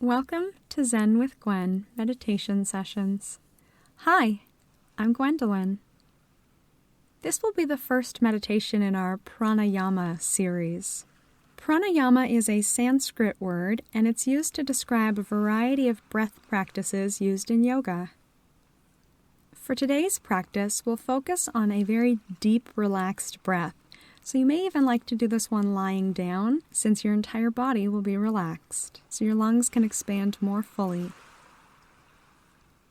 Welcome to Zen with Gwen meditation sessions. Hi, I'm Gwendolyn. This will be the first meditation in our Pranayama series. Pranayama is a Sanskrit word, and it's used to describe a variety of breath practices used in yoga. For today's practice, we'll focus on a very deep, relaxed breath. So you may even like to do this one lying down, since your entire body will be relaxed, so your lungs can expand more fully.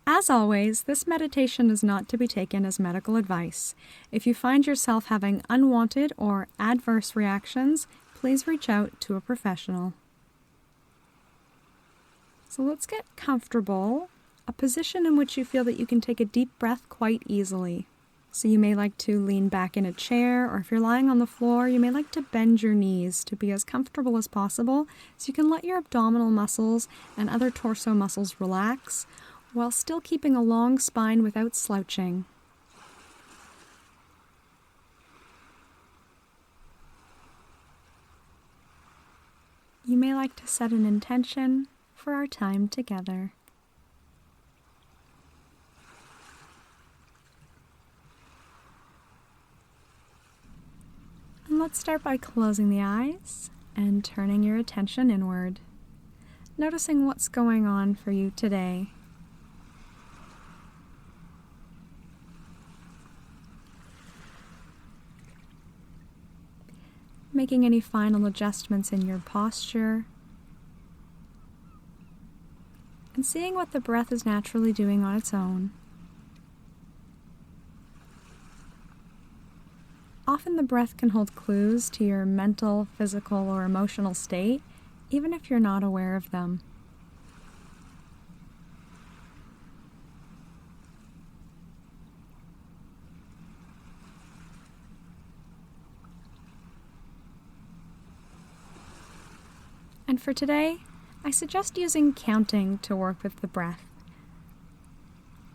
As always, this meditation is not to be taken as medical advice. If you find yourself having unwanted or adverse reactions, please reach out to a professional. So let's get comfortable, a position in which you feel that you can take a deep breath quite easily. So you may like to lean back in a chair, or if you're lying on the floor, you may like to bend your knees to be as comfortable as possible so you can let your abdominal muscles and other torso muscles relax while still keeping a long spine without slouching. You may like to set an intention for our time together. Let's start by closing the eyes and turning your attention inward, noticing what's going on for you today. Making any final adjustments in your posture, and seeing what the breath is naturally doing on its own. Often the breath can hold clues to your mental, physical, or emotional state, even if you're not aware of them. And for today, I suggest using counting to work with the breath.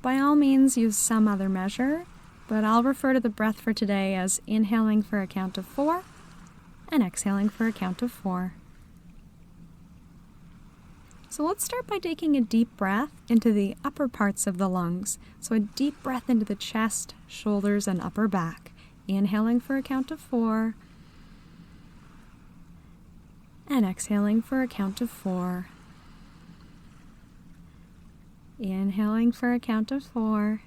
By all means, use some other measure, but I'll refer to the breath for today as inhaling for a count of 4 and exhaling for a count of 4. So let's start by taking a deep breath into the upper parts of the lungs. So a deep breath into the chest, shoulders, and upper back. Inhaling for a count of 4 and exhaling for a count of 4. Inhaling for a count of 4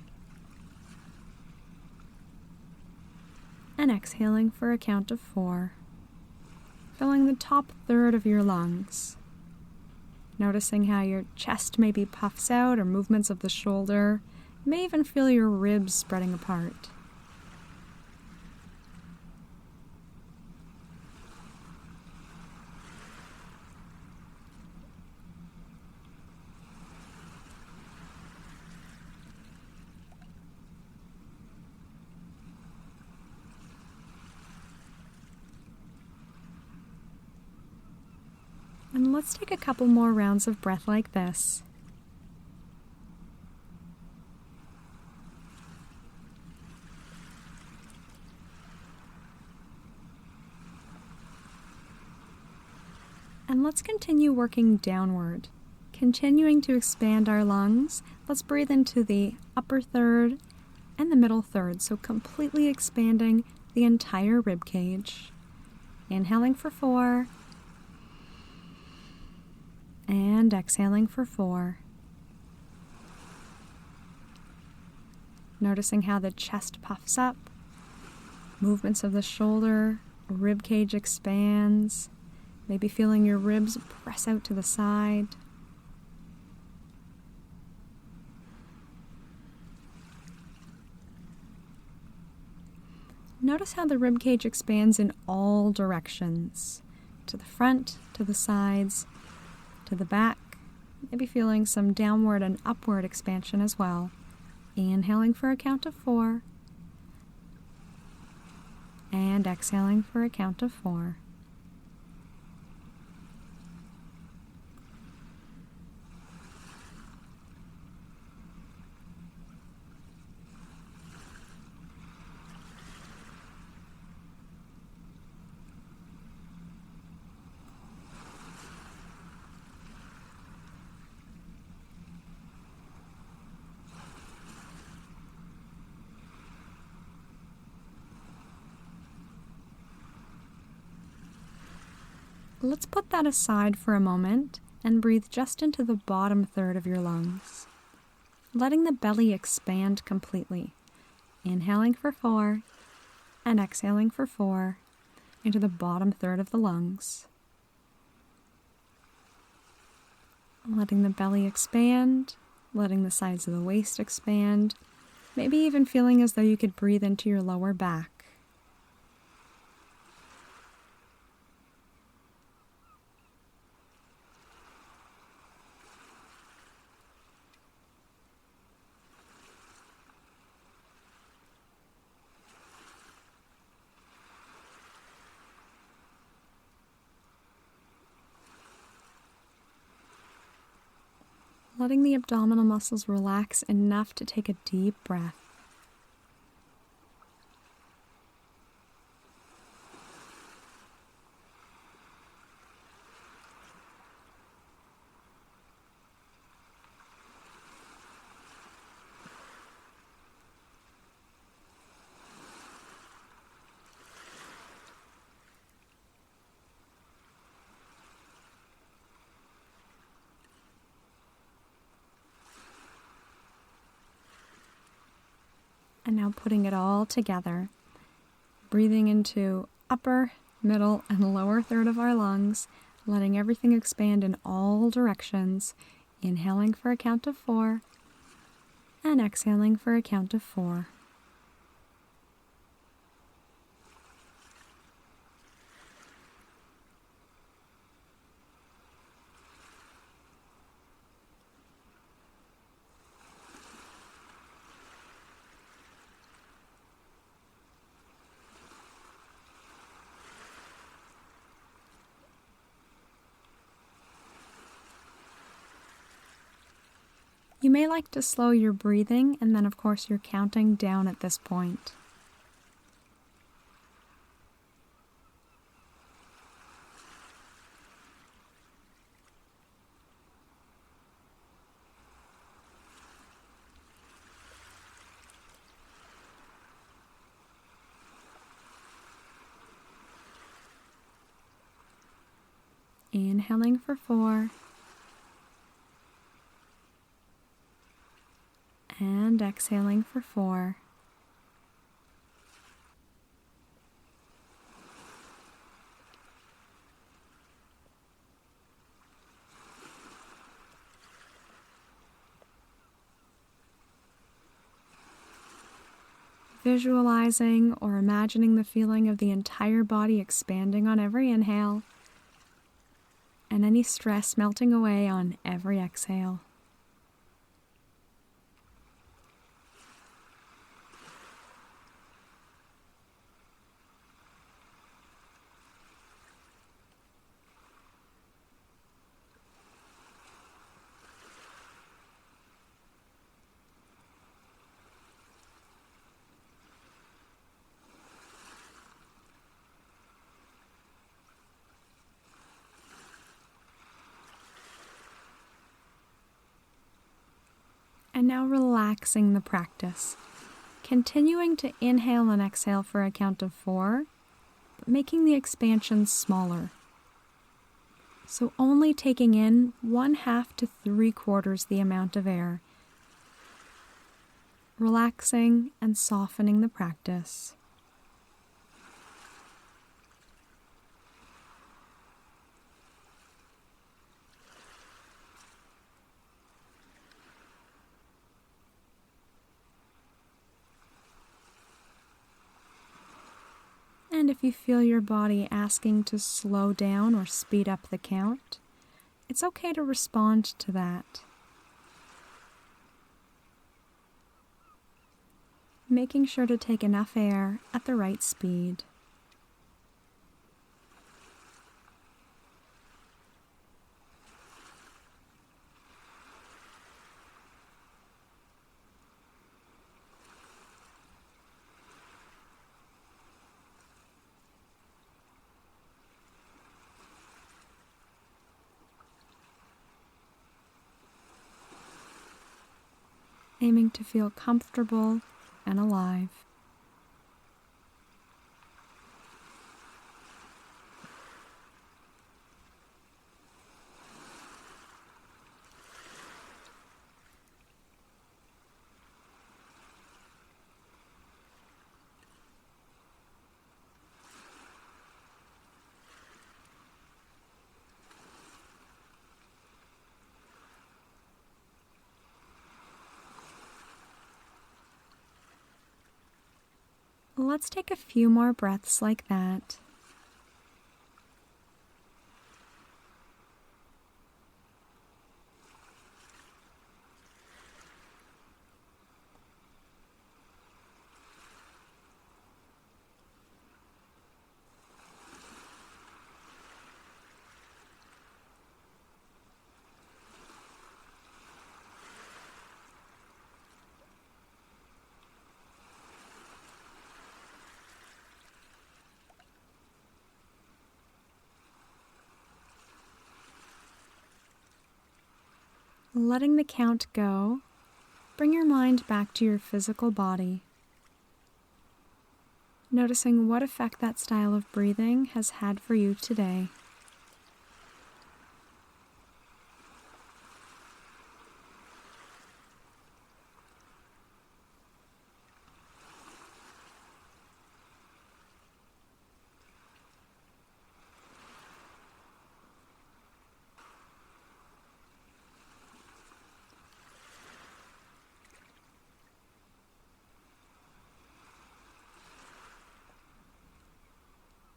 and exhaling for a count of 4, filling the top third of your lungs. Noticing how your chest maybe puffs out or movements of the shoulder. You may even feel your ribs spreading apart. And let's take a couple more rounds of breath like this. And let's continue working downward, continuing to expand our lungs. Let's breathe into the upper third and the middle third, so completely expanding the entire rib cage. Inhaling for 4. And exhaling for 4. Noticing how the chest puffs up, movements of the shoulder, rib cage expands, maybe feeling your ribs press out to the side. Notice how the rib cage expands in all directions, to the front, to the sides, to the back, maybe feeling some downward and upward expansion as well. Inhaling for a count of 4 and exhaling for a count of 4. Let's put that aside for a moment and breathe just into the bottom third of your lungs, letting the belly expand completely. Inhaling for 4 and exhaling for 4 into the bottom third of the lungs. Letting the belly expand, letting the sides of the waist expand, maybe even feeling as though you could breathe into your lower back. Letting the abdominal muscles relax enough to take a deep breath. And now putting it all together, breathing into upper, middle, and lower third of our lungs, letting everything expand in all directions, inhaling for a count of 4, and exhaling for a count of 4. You may like to slow your breathing, and then of course you're counting down at this point. Inhaling for 4. And exhaling for 4. Visualizing or imagining the feeling of the entire body expanding on every inhale and any stress melting away on every exhale. And now relaxing the practice, continuing to inhale and exhale for a count of 4, but making the expansion smaller. So only taking in 1/2 to 3/4 the amount of air, relaxing and softening the practice. And if you feel your body asking to slow down or speed up the count, it's okay to respond to that. Making sure to take enough air at the right speed. Aiming to feel comfortable and alive. Let's take a few more breaths like that. Letting the count go, bring your mind back to your physical body, noticing what effect that style of breathing has had for you today.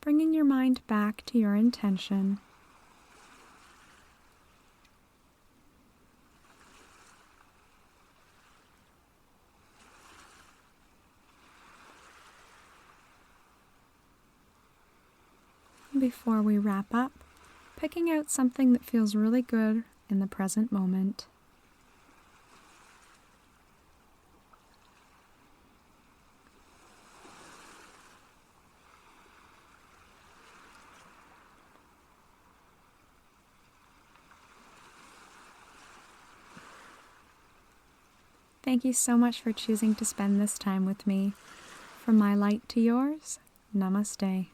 Bringing your mind back to your intention. Before we wrap up, picking out something that feels really good in the present moment. Thank you so much for choosing to spend this time with me. From my light to yours, namaste.